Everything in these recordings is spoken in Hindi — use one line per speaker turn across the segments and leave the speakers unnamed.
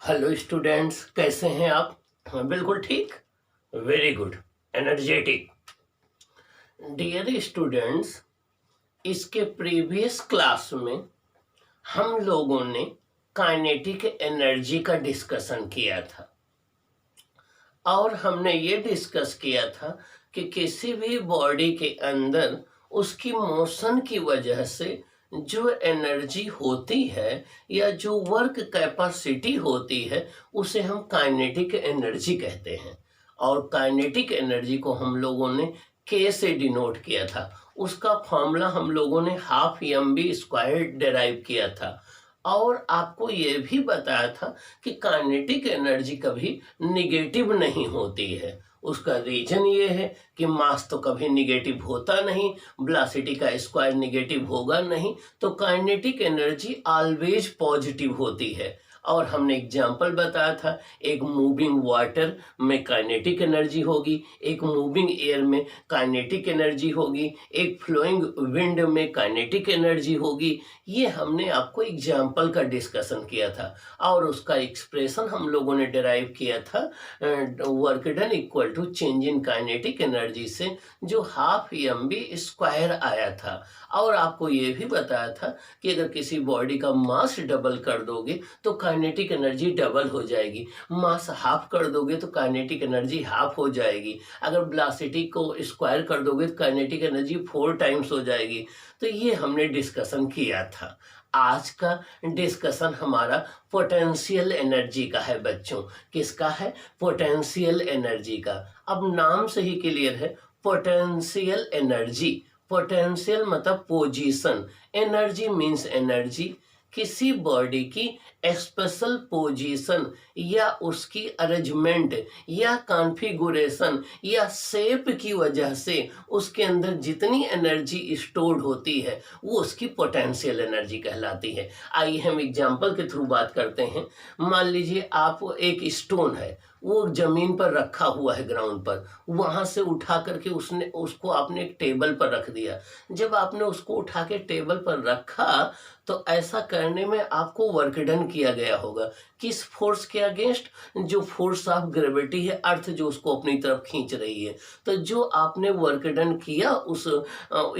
हेलो स्टूडेंट्स, कैसे हैं आप? हाँ, बिल्कुल ठीक। Very good, energetic. Dear students, इसके प्रीवियस क्लास में हम लोगों ने काइनेटिक एनर्जी का डिस्कशन किया था और हमने ये डिस्कस किया था कि किसी भी बॉडी के अंदर उसकी मोशन की वजह से जो एनर्जी होती है या जो वर्क कैपेसिटी होती है उसे हम काइनेटिक एनर्जी कहते हैं। और काइनेटिक एनर्जी को हम लोगों ने के से डिनोट किया था। उसका फॉर्मूला हम लोगों ने half M B square derive किया था और आपको ये भी बताया था कि काइनेटिक एनर्जी कभी निगेटिव नहीं होती है। उसका रीजन ये है कि मास तो कभी निगेटिव होता नहीं, वेलोसिटी का स्क्वायर निगेटिव होगा नहीं, तो काइनेटिक एनर्जी ऑलवेज पॉजिटिव होती है। और हमने एग्जाम्पल बताया था, एक मूविंग वाटर में काइनेटिक एनर्जी होगी, एक मूविंग एयर में काइनेटिक एनर्जी होगी, एक फ्लोइंग विंड में काइनेटिक एनर्जी होगी। ये हमने आपको एग्जाम्पल का डिस्कशन किया था और उसका एक्सप्रेशन हम लोगों ने डिराइव किया था work done equal to change in kinetic energy से, जो हाफ एम बी स्क्वायर आया था। और आपको ये भी बताया था कि अगर किसी बॉडी का मास डबल कर दोगे तो काइनेटिक एनर्जी डबल हो जाएगी, मास हाफ कर दोगे तो काइनेटिक एनर्जी हाफ हो जाएगी, अगर वेलोसिटी को स्क्वायर कर दोगे तो काइनेटिक एनर्जी 4 टाइम्स हो जाएगी। तो ये हमने डिस्कशन किया था। आज का डिस्कशन हमारा पोटेंशियल एनर्जी का है बच्चों। किसका है? पोटेंशियल एनर्जी का। अब नाम से ही क्लियर है, पोटेंशियल एनर्जी। पोटेंशियल मतलब पोजीशन, एनर्जी मीन्स एनर्जी। किसी बॉडी की स्पेशल पोजीशन या उसकी अरेंजमेंट या कॉन्फ़िगरेशन या शेप की वजह से उसके अंदर जितनी एनर्जी स्टोर्ड होती है वो उसकी पोटेंशियल एनर्जी कहलाती है। आइए हम एग्जांपल के थ्रू बात करते हैं। मान लीजिए आप एक स्टोन है, वो जमीन पर रखा हुआ है ग्राउंड पर, वहां से उठा करके उसको आपने एक टेबल पर रख दिया। जब आपने उसको उठा के टेबल पर रखा तो ऐसा करने में आपको वर्क डन किया गया होगा। किस फोर्स के अगेंस्ट? जो फोर्स ऑफ ग्रेविटी है, अर्थ जो उसको अपनी तरफ खींच रही है। तो जो आपने वर्क डन किया उस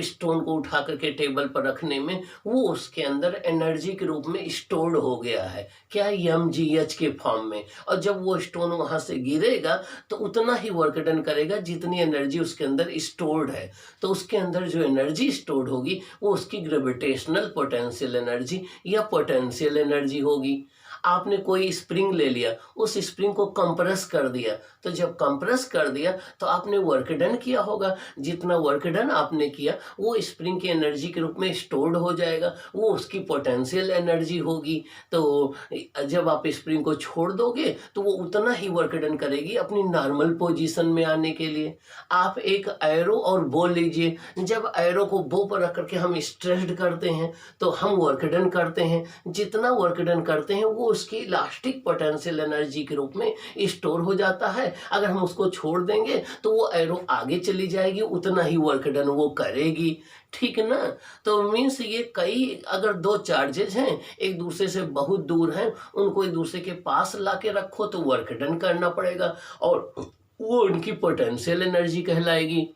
स्टोन को उठा करके टेबल पर रखने में, वो उसके अंदर एनर्जी के रूप में स्टोर्ड हो गया है। क्या? mgh के फॉर्म में। और जब वो स्टोन वहां से गिरेगा तो उतना ही वर्क डन करेगा जितनी एनर्जी उसके अंदर स्टोर्ड है। तो उसके अंदर जो एनर्जी स्टोर्ड होगी वो उसकी ग्रेविटेशनल पोटेंशियल एनर्जी या पोटेंशियल एनर्जी होगी। आपने कोई स्प्रिंग ले लिया, उस स्प्रिंग को कंप्रेस कर दिया, तो जब कंप्रेस कर दिया तो आपने वर्क डन किया होगा। जितना वर्क डन आपने किया वो स्प्रिंग की एनर्जी के रूप में स्टोर्ड हो जाएगा, वो उसकी पोटेंशियल एनर्जी होगी। तो जब आप स्प्रिंग को छोड़ दोगे तो वो उतना ही वर्क डन करेगी अपनी नॉर्मल पोजीशन में आने के लिए। आप एक एरो और बो लीजिए, जब एरो को बो पर रख करके हम स्ट्रेस्ड करते हैं तो हम वर्क डन करते हैं। जितना वर्क डन करते हैं वो उसकी इलास्टिक पोटेंशियल एनर्जी के रूप में स्टोर हो जाता है। अगर हम उसको छोड़ देंगे तो वो एरो आगे चली जाएगी, उतना ही वर्क डन वो करेगी। ठीक ना? तो मीन्स ये कई, अगर दो चार्जेज हैं एक दूसरे से बहुत दूर हैं, उनको एक दूसरे के पास ला के रखो तो वर्क डन करना पड़ेगा और वो उनकी पोटेंशियल एनर्जी कहलाएगी।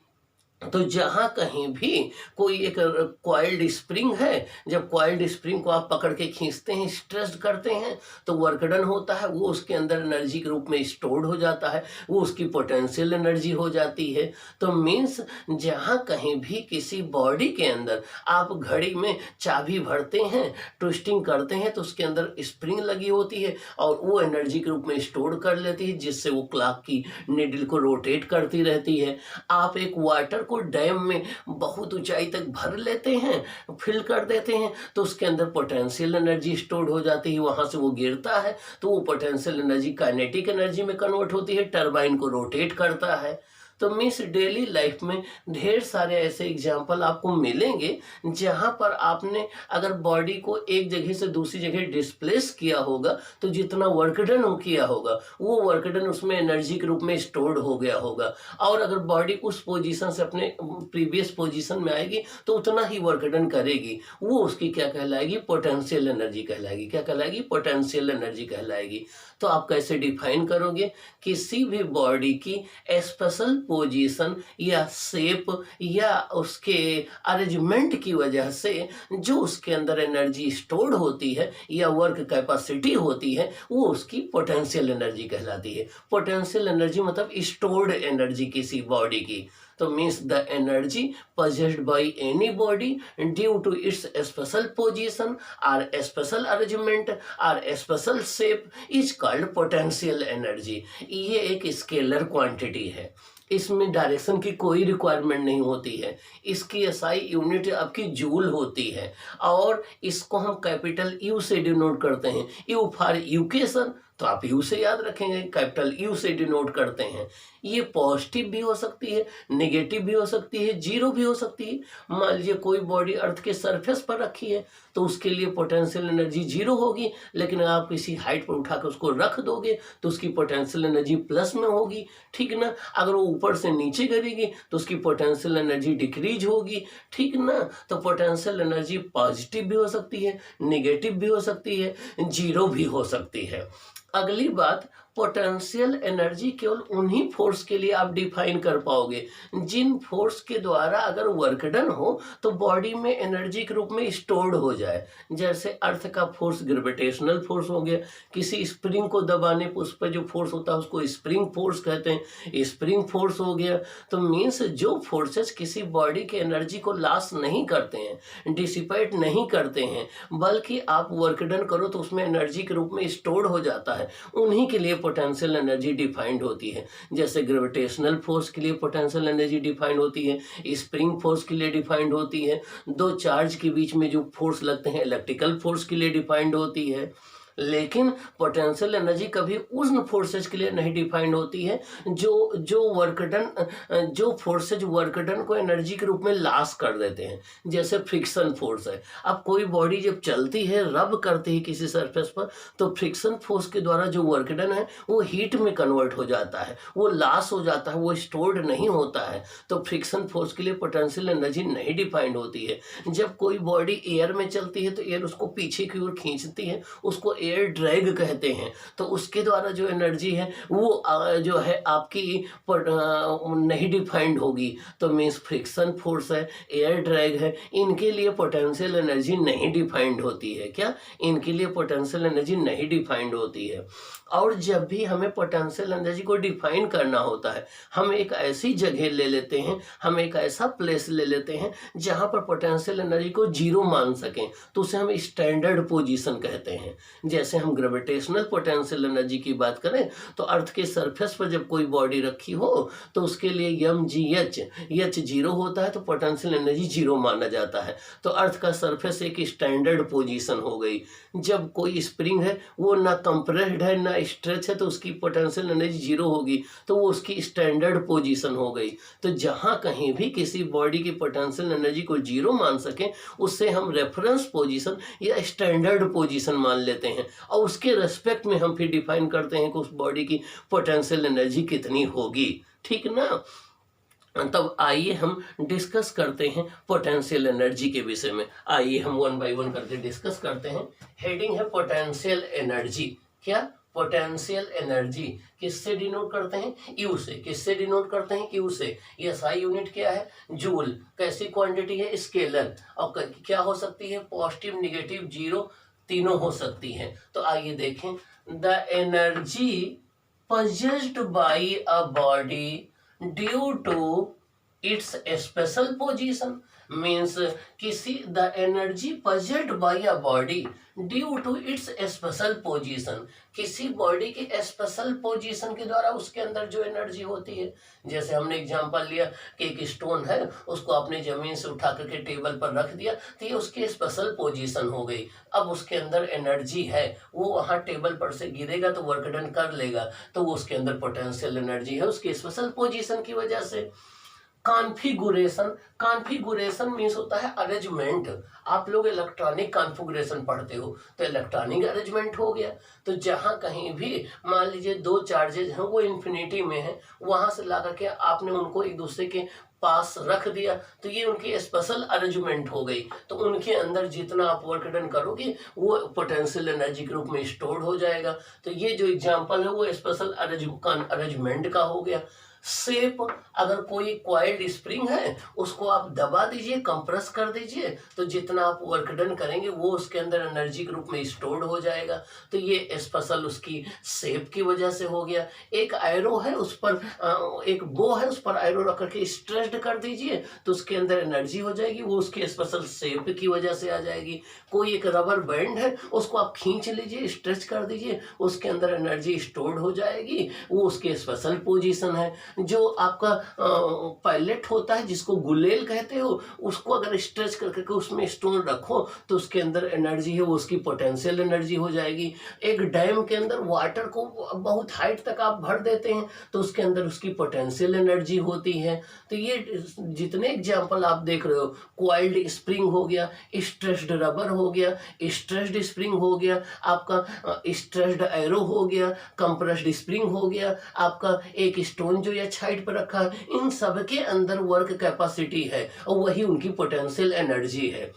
तो जहां कहीं भी कोई एक कॉइल्ड स्प्रिंग है, जब कॉइल्ड स्प्रिंग को आप पकड़ के खींचते हैं, स्ट्रेस्ड करते हैं, तो वर्क डन होता है, वो उसके अंदर एनर्जी के रूप में स्टोर्ड हो जाता है, वो उसकी पोटेंशियल एनर्जी हो जाती है। तो मीन्स जहां कहीं भी किसी बॉडी के अंदर आप घड़ी में चाबी भरते हैं, ट्विस्टिंग करते हैं, तो उसके अंदर स्प्रिंग लगी होती है और वो एनर्जी के रूप में स्टोर कर लेती है, जिससे वो क्लॉक की निडल को रोटेट करती रहती है। आप एक वाटर को डैम में बहुत ऊंचाई तक भर लेते हैं, फिल कर देते हैं, तो उसके अंदर पोटेंशियल एनर्जी स्टोर्ड हो जाती है, वहां से वो गिरता है तो वो पोटेंशियल एनर्जी काइनेटिक एनर्जी में कन्वर्ट होती है, टरबाइन को रोटेट करता है। तो मीन्स डेली लाइफ में ढेर सारे ऐसे एग्जाम्पल आपको मिलेंगे जहां पर आपने अगर बॉडी को एक जगह से दूसरी जगह डिस्प्लेस किया होगा तो जितना वर्क डन किया होगा वो वर्क डन उसमें एनर्जी के रूप में स्टोर्ड हो गया होगा। और अगर बॉडी उस पोजीशन से अपने प्रीवियस पोजीशन में आएगी तो उतना ही वर्क डन करेगी, वो उसकी क्या कहलाएगी? पोटेंशियल एनर्जी कहलाएगी। क्या कहलाएगी? पोटेंशियल एनर्जी कहलाएगी। तो आप कैसे डिफाइन करोगे? किसी भी बॉडी की स्पेशल पोजीशन या शेप या उसके अरेंजमेंट की वजह से जो उसके अंदर एनर्जी स्टोर्ड होती है या वर्क कैपेसिटी होती है वो उसकी पोटेंशियल एनर्जी कहलाती है। पोटेंशियल एनर्जी मतलब स्टोर्ड एनर्जी किसी बॉडी की। तो means the energy possessed by any body due to its special position or special arrangement or special shape is called potential energy। ये एक स्केलर क्वांटिटी है, इसमें डायरेक्शन की कोई रिक्वायरमेंट नहीं होती है। इसकी एसआई यूनिट आपकी जूल होती है और इसको हम कैपिटल यू से डिनोट करते हैं। यू फॉर यूकेशन, तो आप यू से याद रखेंगे, कैपिटल यू से डिनोट करते हैं। ये पॉजिटिव भी हो सकती है, नेगेटिव भी हो सकती है, जीरो भी हो सकती है। मान लीजिए कोई बॉडी अर्थ के सरफेस पर रखी है तो उसके लिए पोटेंशियल एनर्जी जीरो होगी, लेकिन आप किसी हाइट पर उठाकर उसको रख दोगे तो उसकी पोटेंशियल एनर्जी प्लस में होगी, ठीक ना। अगर वो ऊपर से नीचे गिरेगी तो उसकी पोटेंशियल एनर्जी डिक्रीज होगी, ठीक ना। तो पोटेंशियल एनर्जी पॉजिटिव भी हो सकती है, नेगेटिव भी हो सकती है, जीरो भी हो सकती है। अगली बात, पोटेंशियल एनर्जी केवल उन्हीं फोर्स के लिए आप डिफाइन कर पाओगे जिन फोर्स के द्वारा अगर वर्क डन हो तो बॉडी में एनर्जी के रूप में स्टोर्ड हो जाए। जैसे अर्थ का फोर्स ग्रेविटेशनल फोर्स हो गया, किसी स्प्रिंग को दबाने पर उस पर जो फोर्स होता है उसको स्प्रिंग फोर्स कहते हैं, स्प्रिंग फोर्स हो गया। तो मीन्स जो फोर्सेस किसी बॉडी के एनर्जी को लॉस नहीं करते हैं, डिसिपेट नहीं करते हैं, बल्कि आप वर्क डन करो तो उसमें एनर्जी के रूप में स्टोर्ड हो जाता है, उन्हीं के लिए पोटेंशियल एनर्जी डिफाइंड होती है। जैसे ग्रेविटेशनल फोर्स के लिए पोटेंशियल एनर्जी डिफाइंड होती है, स्प्रिंग फोर्स के लिए डिफाइंड होती है, दो चार्ज के बीच में जो फोर्स लगते हैं इलेक्ट्रिकल फोर्स के लिए डिफाइंड होती है। लेकिन पोटेंशियल एनर्जी कभी उन फोर्सेज के लिए नहीं डिफाइंड होती है जो फोर्सेज वर्क डन को एनर्जी के रूप में लॉस कर देते हैं। जैसे फ्रिक्शन फोर्स है, अब कोई बॉडी जब चलती है, रब करती है किसी सरफेस पर, तो फ्रिक्शन फोर्स के द्वारा जो वर्क डन है वो हीट में कन्वर्ट हो जाता है, वो लॉस हो जाता है, वो स्टोर्ड नहीं होता है। तो फ्रिक्शन फोर्स के लिए पोटेंशियल एनर्जी नहीं डिफाइंड होती है। जब कोई बॉडी एयर में चलती है तो एयर उसको पीछे की ओर खींचती है, उसको एयर ड्रैग कहते हैं। तो उसके द्वारा जो एनर्जी है वो जो है आपकी नहीं डिफाइंड होगी। तो मीन्स फ्रिक्शन फोर्स है, एयर ड्रैग है, इनके लिए पोटेंशियल एनर्जी नहीं डिफाइंड होती है। क्या? इनके लिए पोटेंशियल एनर्जी नहीं डिफाइंड होती है। और जब भी हमें पोटेंशियल एनर्जी को डिफाइन करना होता है, हम एक ऐसी जगह ले लेते हैं, हम एक ऐसा प्लेस ले लेते हैं जहाँ पर पोटेंशियल एनर्जी को जीरो मान सकें, तो उसे हम स्टैंडर्ड पोजीशन कहते हैं। जैसे हम ग्रेविटेशनल पोटेंशियल एनर्जी की बात करें तो अर्थ के सरफेस पर जब कोई बॉडी रखी हो तो उसके लिए mgh जीरो होता है तो पोटेंशियल एनर्जी जीरो माना जाता है। तो अर्थ का सरफेस एक स्टैंडर्ड पोजीशन हो गई। जब कोई स्प्रिंग है वो ना कंप्रेस्ड है ना स्ट्रेच है तो उसकी पोटेंशियल एनर्जी जीरो होगी, तो वो उसकी स्टैंडर्ड पोजीशन हो गई। तो जहाँ कहीं भी किसी बॉडी की पोटेंशियल एनर्जी को जीरो मान सकें उससे हम रेफरेंस पोजीशन या स्टैंडर्ड पोजीशन मान लेते हैं और उसके रेस्पेक्ट में हम फिर डिफाइन करते हैं कि उस बॉडी की पोटेंशियल एनर्जी कितनी होगी, ठीक ना। तब आइए हम डिस्कस करते हैं पोटेंशियल एनर्जी के विषय में। आइए हम वन बाय वन करके डिस्कस करते हैं। हेडिंग है पोटेंशियल एनर्जी। क्या? पोटेंशियल एनर्जी किससे डिनोट करते हैं? यू से। किससे डिनोट करते हैं? यू से। एसआई यूनिट क्या है? जूल। कैसी क्वांटिटी है? स्केलर। और क्या हो सकती है? पॉजिटिव, नेगेटिव, जीरो, तीनों हो सकती हैं। तो आइए देखें। The energy possessed by a body due to its special position means किसी the energy possessed by a body due to its special position, किसी बॉडी की स्पेशल पोजीशन के द्वारा उसके अंदर जो एनर्जी होती है। जैसे हमने एग्जांपल लिया कि एक स्टोन है, उसको आपने जमीन से उठा करके टेबल पर रख दिया तो ये उसकी स्पेशल पोजीशन हो गई। अब उसके अंदर एनर्जी है, वो वहाँ टेबल पर से गिरेगा तो वर्क डन कर लेगा, तो वो उसके अंदर पोटेंशियल एनर्जी है उसकी स्पेशल पोजीशन की वजह से। कॉन्फ़िगरेशन, कॉन्फ़िगरेशन मीन्स होता है अरेंजमेंट। आप लोग इलेक्ट्रॉनिक कॉन्फ़िगरेशन पढ़ते हो तो इलेक्ट्रॉनिक अरेंजमेंट हो गया। तो जहाँ कहीं भी मान लीजिए दो चार्जेज हैं वो इन्फिनिटी में हैं, वहाँ से ला करके आपने उनको एक दूसरे के पास रख दिया तो ये उनकी स्पेशल अरेंजमेंट हो गई। तो उनके अंदर जितना आप वर्क डन करोगे वो पोटेंशियल एनर्जी के रूप में स्टोर हो जाएगा। तो ये जो एग्जांपल है वो स्पेशल अरेंजमेंट का हो गया। शेप, अगर कोई क्वाइल्ड स्प्रिंग है उसको आप दबा दीजिए, कंप्रेस कर दीजिए, तो जितना आप वर्क डन करेंगे वो उसके अंदर एनर्जी के रूप में स्टोर्ड हो जाएगा। तो ये स्पेशल उसकी शेप की वजह से हो गया। एक एरो है उस पर एक बो है उस पर एरो रख करके स्ट्रेच्ड कर दीजिए तो उसके अंदर एनर्जी हो जाएगी, वो उसके स्पेशल शेप की वजह से आ जाएगी। कोई एक रबर बैंड है उसको आप खींच लीजिए, स्ट्रेच कर दीजिए, उसके अंदर एनर्जी स्टोर्ड हो जाएगी, वो उसके स्पेशल पोजीशन है। जो आपका पायलट होता है जिसको गुलेल कहते हो, उसको अगर स्ट्रेच करके उसमें स्टोन रखो तो उसके अंदर एनर्जी है वो उसकी पोटेंशियल एनर्जी हो जाएगी। एक डैम के अंदर वाटर को बहुत हाइट तक आप भर देते हैं तो उसके अंदर उसकी पोटेंशियल एनर्जी होती है। तो ये जितने एग्जाम्पल आप देख रहे हो, क्वाइल्ड स्प्रिंग हो गया, स्ट्रेच्ड रबर हो गया, स्ट्रेच्ड स्प्रिंग हो गया, आपका स्ट्रेच्ड एरो हो गया, कंप्रेस्ड स्प्रिंग हो गया, आपका एक स्टोन जो या साइड पर रखा है, इन सब के अंदर वर्क कैपेसिटी है और वही उनकी पोटेंशियल एनर्जी है।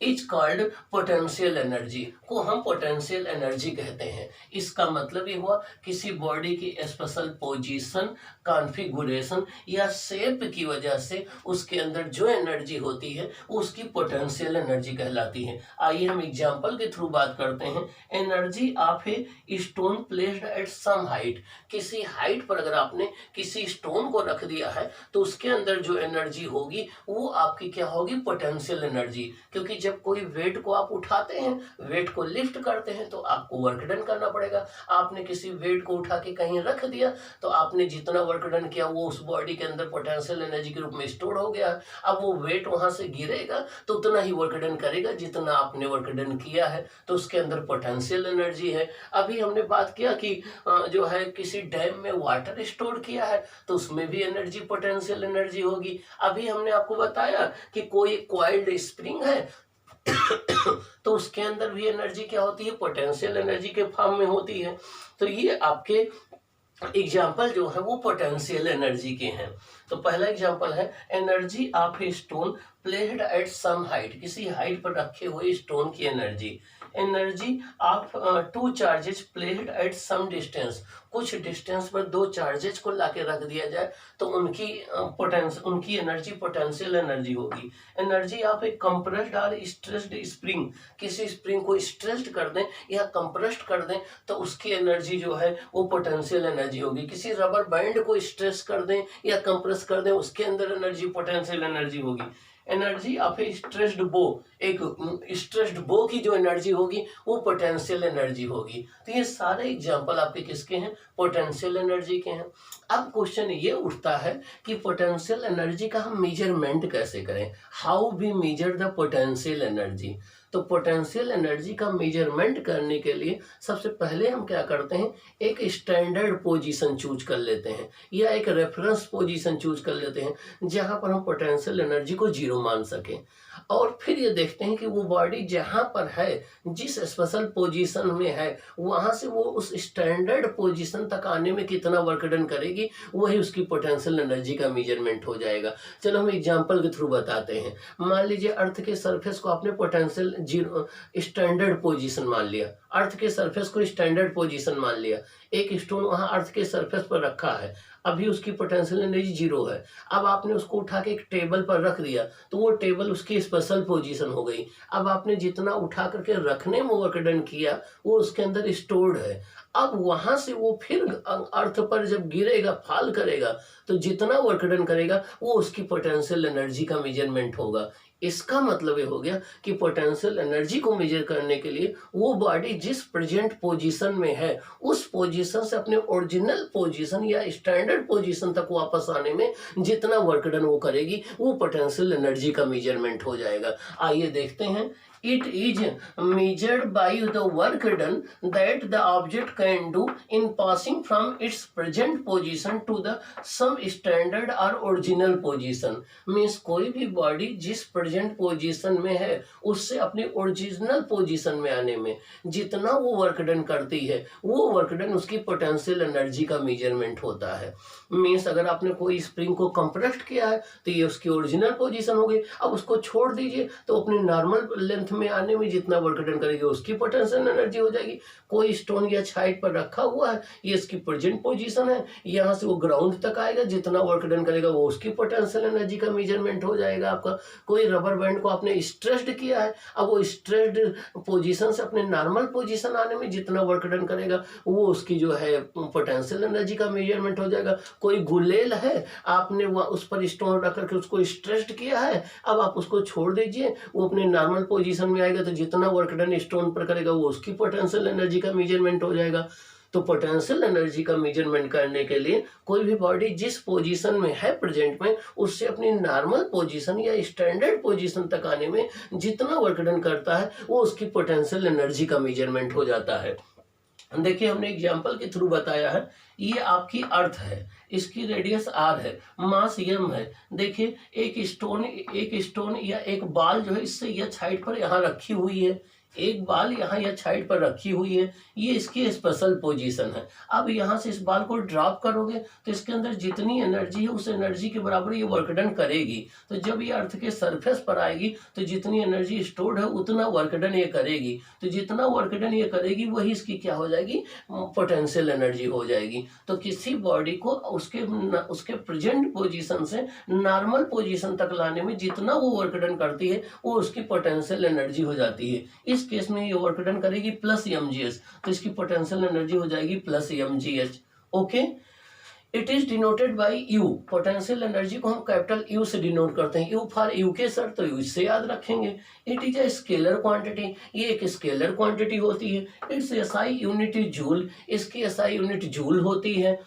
इज कॉल्ड पोटेंशियल एनर्जी, को हम पोटेंशियल एनर्जी कहते हैं। इसका मतलब ये हुआ किसी बॉडी की स्पेशल पोजीशन, कॉन्फ़िगरेशन या शेप की वजह से उसके अंदर जो एनर्जी होती है वो उसकी पोटेंशियल एनर्जी कहलाती है। आइए हम एग्जांपल के थ्रू बात करते हैं। Energy of a stone placed at some height, किसी हाइट पर अगर आपने किसी स्टोन को रख दिया है तो उसके अंदर जो एनर्जी होगी वो आपकी क्या होगी, पोटेंशियल एनर्जी। क्योंकि जब कोई वेट को आप उठाते हैं, वेट को लिफ्ट करते हैं तो आपको वर्क डन करना पड़ेगा। आपने किसी वेट को उठा के कहीं रख दिया तो आपने जितना वर्क डन किया वो उस बॉडी के अंदर पोटेंशियल एनर्जी के रूप में स्टोर हो गया। अब वो वेट वहां से गिरेगा तो उतना ही वर्क डन करेगा जितना आपने वर्क डन किया है, तो उसके अंदर पोटेंशियल एनर्जी है। अभी हमने बात किया कि जो है किसी डैम में वाटर स्टोर किया है तो उसमें भी एनर्जी पोटेंशियल एनर्जी होगी। अभी हमने आपको बताया कि कोई क्वाइल्ड स्प्रिंग है तो उसके अंदर भी एनर्जी क्या होती है, पोटेंशियल एनर्जी के फॉर्म में होती है। तो ये आपके एग्जाम्पल जो है वो पोटेंशियल एनर्जी के हैं। तो पहला एग्जाम्पल है energy of a stone placed at some height, किसी हाइट पर रखे हुए स्टोन की energy. Energy of two charges placed at some distance, कुछ डिस्टेंस पर दो चार्जेस को लाके रख दिया जाए तो उनकी एनर्जी पोटेंशियल एनर्जी होगी। एनर्जी ऑफ ए कंप्रेस्ड और स्ट्रेस्ड स्प्रिंग, किसी स्प्रिंग को स्ट्रेस्ड कर दें या कंप्रेस्ड कर दें तो उसकी एनर्जी जो है वो पोटेंशियल एनर्जी होगी। किसी रबर बैंड को स्ट्रेस कर दें या कंप्रेस कर दें उसके अंदर एनर्जी पोटेंशियल एनर्जी होगी। एनर्जी ऑफ ए स्ट्रेस्ड बो, एक स्ट्रेस्ड बो की जो एनर्जी होगी वो पोटेंशियल एनर्जी होगी। तो ये सारे एग्जांपल आपके किसके हैं, पोटेंशियल एनर्जी के हैं। अब क्वेश्चन ये उठता है कि पोटेंशियल एनर्जी का हम मेजरमेंट कैसे करें, how we measure the potential energy. तो पोटेंशियल एनर्जी का मेजरमेंट करने के लिए सबसे पहले हम क्या करते हैं, एक स्टैंडर्ड पोजीशन चूज कर लेते हैं या एक रेफरेंस पोजीशन चूज कर लेते हैं जहां पर हम पोटेंशियल एनर्जी को जीरो मान सकें। और फिर ये देखते हैं कि वो बॉडी जहां पर है, जिस स्पेशल पोजीशन में है, वहां से वो उस स्टैंडर्ड पोजीशन तक आने में कितना वर्क डन करेगी, वही उसकी पोटेंशियल एनर्जी का मेजरमेंट हो जाएगा। चलो हम एग्जांपल के थ्रू बताते हैं। मान लीजिए अर्थ के सरफेस को आपने पोटेंशियल जीरो स्टैंडर्ड पोजीशन मान लिया, अर्थ के सरफेस को स्टैंडर्ड पोजीशन मान लिया। एक स्टोन वहां अर्थ के सरफेस पर रखा है, अभी उसकी पोटेंशियल एनर्जी जीरो है। अब आपने उसको उठा के एक टेबल पर रख दिया तो वो टेबल उसकी स्पेशल पोजीशन हो गई। अब आपने जितना उठा करके रखने में वर्क डन किया वो उसके अंदर स्टोर्ड है। अब वहां से वो फिर अर्थ पर जब गिरेगा, फॉल करेगा, तो जितना वर्क डन करेगा वो उसकी पोटेंशियल एनर्जी का मेजरमेंट होगा। इसका मतलब ये हो गया कि पोटेंशियल एनर्जी को मेजर करने के लिए वो बॉडी जिस प्रेजेंट पोजीशन में है उस पोजीशन से अपने ओरिजिनल पोजीशन या स्टैंडर्ड पोजीशन तक वापस आने में जितना वर्क डन वो करेगी वो पोटेंशियल एनर्जी का मेजरमेंट हो जाएगा। आइए देखते हैं It is measured by the work done that the object can do in passing from its present position to the some standard or original position. Means कोई भी बॉडी जिस प्रेजेंट पोजीशन में है उससे अपनी ओरिजिनल पोजीशन में आने में जितना वो वर्क डन करती है वो वर्क डन उसकी पोटेंशियल एनर्जी का मेजरमेंट होता है। मीन्स अगर आपने कोई स्प्रिंग को कंप्रेस्ड किया है तो ये उसकी ओरिजिनल पोजीशन हो गई। अब उसको छोड़ दीजिए तो अपने नॉर्मल लेंथ में आने में जितना वर्क डन करेगी उसकी पोटेंशियल एनर्जी हो जाएगी। कोई स्टोन या हाइट पर रखा हुआ है, ये इसकी प्रेजेंट पोजीशन है, यहाँ से वो ग्राउंड तक आएगा, जितना वर्क डन करेगा वो उसकी पोटेंशियल एनर्जी का मेजरमेंट हो जाएगा आपका। कोई रबर बैंड को आपने स्ट्रेस्ड किया है, अब वो स्ट्रेस्ड पोजीशन से अपने नॉर्मल पोजीशन आने में जितना वर्क डन करेगा वो उसकी जो है पोटेंशियल एनर्जी का मेजरमेंट हो जाएगा। कोई गुलेल है, आपने उस पर स्टोन रख करके उसको स्ट्रेस्ड किया है, अब आप उसको छोड़ दीजिए, वो अपने नॉर्मल पोजीशन में आएगा तो जितना वर्क डन स्टोन पर करेगा वो उसकी पोटेंशियल एनर्जी का मेजरमेंट हो जाएगा। तो पोटेंशियल एनर्जी का मेजरमेंट करने के लिए कोई भी बॉडी जिस पोजीशन में है प्रेजेंट में उससे अपनी नॉर्मल पोजीशन या स्टैंडर्ड पोजीशन तक आने में जितना वर्क डन करता है वो उसकी पोटेंशियल एनर्जी का मेजरमेंट हो जाता है। देखिए हमने एग्जांपल के थ्रू बताया है, ये आपकी अर्थ है, इसकी रेडियस r है, मास m है। देखिए एक स्टोन या एक बाल जो है इससे यह हाइट पर यहाँ रखी हुई है, एक बाल यहाँ या साइड पर रखी हुई है, ये इसकी स्पेशल पोजीशन है। अब यहाँ से इस बाल को ड्रॉप करोगे तो इसके अंदर जितनी एनर्जी है उस एनर्जी के बराबर ये वर्क डन करेगी। तो जब ये अर्थ के सरफेस पर आएगी तो जितनी एनर्जी स्टोर्ड है उतना वर्क डन ये करेगी। तो जितना वर्क डन ये करेगी वही इसकी क्या हो जाएगी, पोटेंशियल एनर्जी हो जाएगी। तो किसी बॉडी को उसके प्रेजेंट पोजीशन से नॉर्मल पोजीशन तक लाने में जितना वो वर्क डन करती है वो उसकी पोटेंशियल एनर्जी हो जाती है। इस केस में ये वर्क डन करेगी प्लस mgh, तो इसकी पोटेंशियल एनर्जी हो जाएगी plus mgh। Okay, it is denoted by U। Potential energy को हम कैपिटल U से डिनोट करते हैं। U फॉर U के सर, तो U से याद रखेंगे। It is a scalar quantity, ये एक स्केलर क्वांटिटी होती है। इट्स SI यूनिट जूल, इसकी SI यूनिट जूल होती है।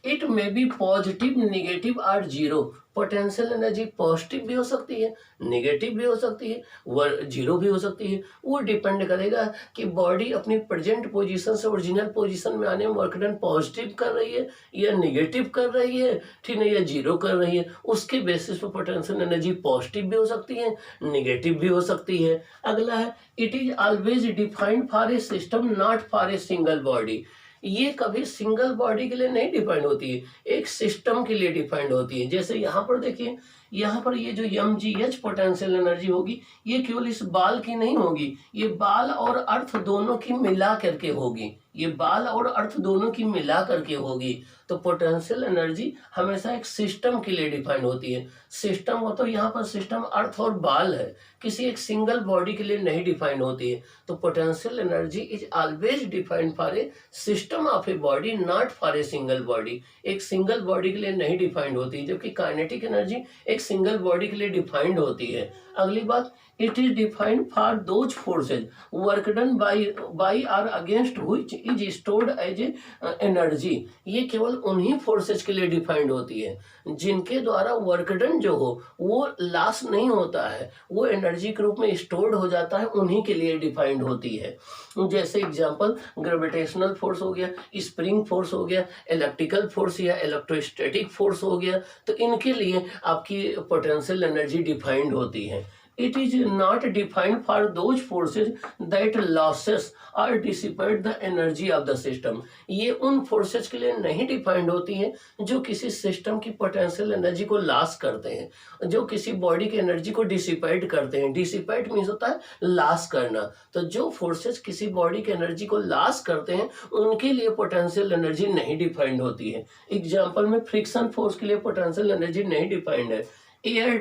It may be positive, negative और जीरो। पोटेंशियल एनर्जी पॉजिटिव भी हो सकती है, नेगेटिव भी हो सकती है, जीरो भी हो सकती है। वो डिपेंड करेगा कि बॉडी अपनी प्रेजेंट पोजीशन से ओरिजिनल पोजीशन में आने में वर्क डन पॉजिटिव कर रही है या नेगेटिव कर रही है, ठीक है, या जीरो कर रही है। उसके बेसिस पर पोटेंशियल एनर्जी पॉजिटिव भी हो सकती है, नेगेटिव भी हो सकती है। अगला है, it is always defined for a system not for a single body. ये कभी सिंगल बॉडी के लिए नहीं डिफाइंड होती है, एक सिस्टम के लिए डिफाइंड होती है। जैसे यहाँ पर देखिए, यहाँ पर ये जो mgh पोटेंशियल एनर्जी होगी ये केवल इस बाल की नहीं होगी, ये बाल और अर्थ दोनों की मिला करके होगी, ये बाल और अर्थ दोनों की मिला करके होगी। तो पोटेंशियल एनर्जी हमेशा एक सिस्टम के लिए डिफाइंड होती है। सिस्टम हो तो यहाँ पर सिस्टम अर्थ और बाल है, किसी एक सिंगल बॉडी के लिए नहीं डिफाइंड होती है। तो potential energy is always defined for a system of a body not for a single body. एक सिंगल बॉडी के लिए नहीं डिफाइंड होती, जबकि काइनेटिक एनर्जी एक सिंगल बॉडी के लिए डिफाइंड होती है। अगली बात, it is defined for those forces work done by or against which is stored as a energy. ये केवल उन्हीं फोर्सेज के लिए डिफाइंड होती है जिनके द्वारा वर्क डन जो हो वो लॉस नहीं होता है, वो एनर्जी के रूप में स्टोर्ड हो जाता है, उन्हीं के लिए डिफाइंड होती है। जैसे एग्जांपल ग्रेविटेशनल फोर्स हो गया, स्प्रिंग फोर्स हो गया, इलेक्ट्रिकल फोर्स या इलेक्ट्रोस्टैटिक फोर्स हो गया, तो इनके लिए आपकी पोटेंशियल एनर्जी डिफाइंड होती है। It is not defined for those forces that losses or dissipate the energy of the system। ये उन फोर्सेस के लिए नहीं डिफाइंड होती है जो किसी सिस्टम की पोटेंशियल एनर्जी को लॉस करते हैं, जो किसी बॉडी की एनर्जी को डिसिपेट करते हैं। डिसिपेट मीन्स होता है लॉस करना। तो जो फोर्सेस किसी बॉडी की एनर्जी को लॉस करते हैं उनके लिए पोटेंशियल एनर्जी नहीं डिफाइंड होती है। एग्जाम्पल में फ्रिक्शन फोर्स के लिए पोटेंशियल एनर्जी नहीं डिफाइंड है। एयर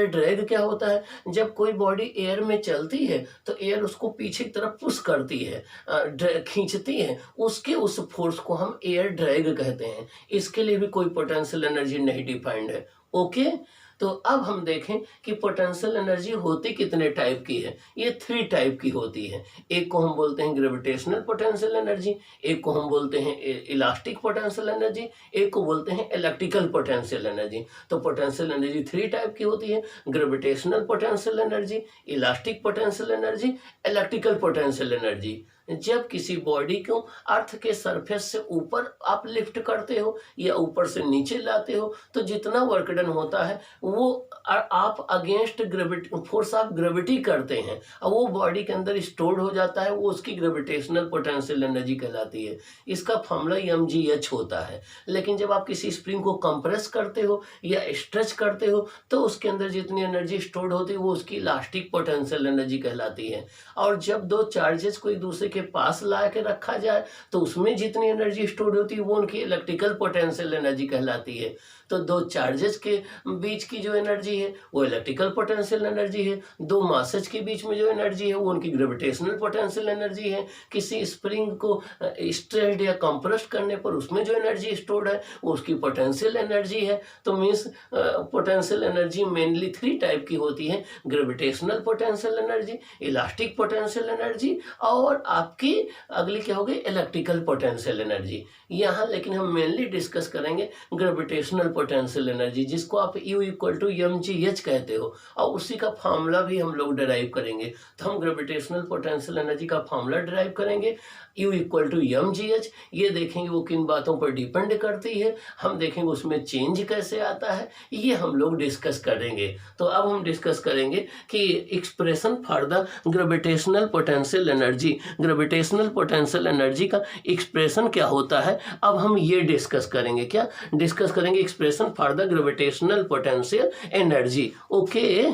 ड्रैग क्या होता है, जब कोई बॉडी एयर में चलती है तो एयर उसको पीछे की तरफ पुश करती है, खींचती है, उसके उस फोर्स को हम एयर ड्रैग कहते हैं। इसके लिए भी कोई पोटेंशियल एनर्जी नहीं डिफाइंड है। ओके, तो अब हम देखें कि पोटेंशियल एनर्जी होती कितने टाइप की है। ये 3 टाइप की होती है। एक को हम बोलते हैं ग्रेविटेशनल पोटेंशियल एनर्जी, एक को हम बोलते हैं इलास्टिक पोटेंशियल एनर्जी, एक को बोलते हैं इलेक्ट्रिकल पोटेंशियल एनर्जी। तो पोटेंशियल एनर्जी 3 टाइप की होती है, gravitational potential energy, elastic potential energy, electrical potential energy. जब किसी बॉडी को अर्थ के सरफेस से ऊपर आप लिफ्ट करते हो या ऊपर से नीचे लाते हो तो जितना वर्क डन होता है वो आप against gravity, force of gravity करते हैं और वो बॉडी के अंदर स्टोर्ड हो जाता है, वो उसकी ग्रेविटेशनल पोटेंशियल एनर्जी कहलाती है। इसका फॉर्मूला mgh होता है। लेकिन जब आप किसी स्प्रिंग को कंप्रेस करते हो या स्ट्रेच करते हो तो उसके अंदर जितनी एनर्जी स्टोर्ड होती है वो उसकी इलास्टिक पोटेंशियल एनर्जी कहलाती है। और जब दो चार्जेस को एक दूसरे के पास ला के रखा जाए तो उसमें जितनी एनर्जी स्टोर होती है वो उनकी इलेक्ट्रिकल पोटेंशियल एनर्जी कहलाती है। तो दो चार्जेस के बीच की जो एनर्जी है वो इलेक्ट्रिकल पोटेंशियल एनर्जी है, दो मासेज के बीच में जो एनर्जी है वो उनकी ग्रेविटेशनल पोटेंशियल एनर्जी है। किसी स्प्रिंग को स्ट्रेच्ड या कंप्रेस्ड करने पर उसमें जो एनर्जी स्टोर्ड है वो उसकी पोटेंशियल एनर्जी है। तो means potential energy mainly 3 type की होती है, gravitational potential energy, elastic potential energy और आपकी अगली क्या होगी इलेक्ट्रिकल पोटेंशियल एनर्जी। यहाँ लेकिन हम मेनली डिस्कस करेंगे ग्रेविटेशनल पोटेंशियल एनर्जी, जिसको आप U = mgh कहते हो और उसी का फार्मूला भी हम लोग डिराइव करेंगे। तो हम ग्रेविटेशनल पोटेंशियल एनर्जी का फार्मूला डिराइव करेंगे U = mgh। ये देखेंगे वो किन बातों पर डिपेंड करती है, हम देखेंगे उसमें चेंज कैसे आता है, ये हम लोग डिस्कस करेंगे। तो अब हम डिस्कस करेंगे कि expression for the gravitational potential energy, gravitational potential energy का एक्सप्रेशन क्या होता है। अब हम ये डिस्कस करेंगे, क्या डिस्कस करेंगे, expression for the gravitational potential energy. Okay.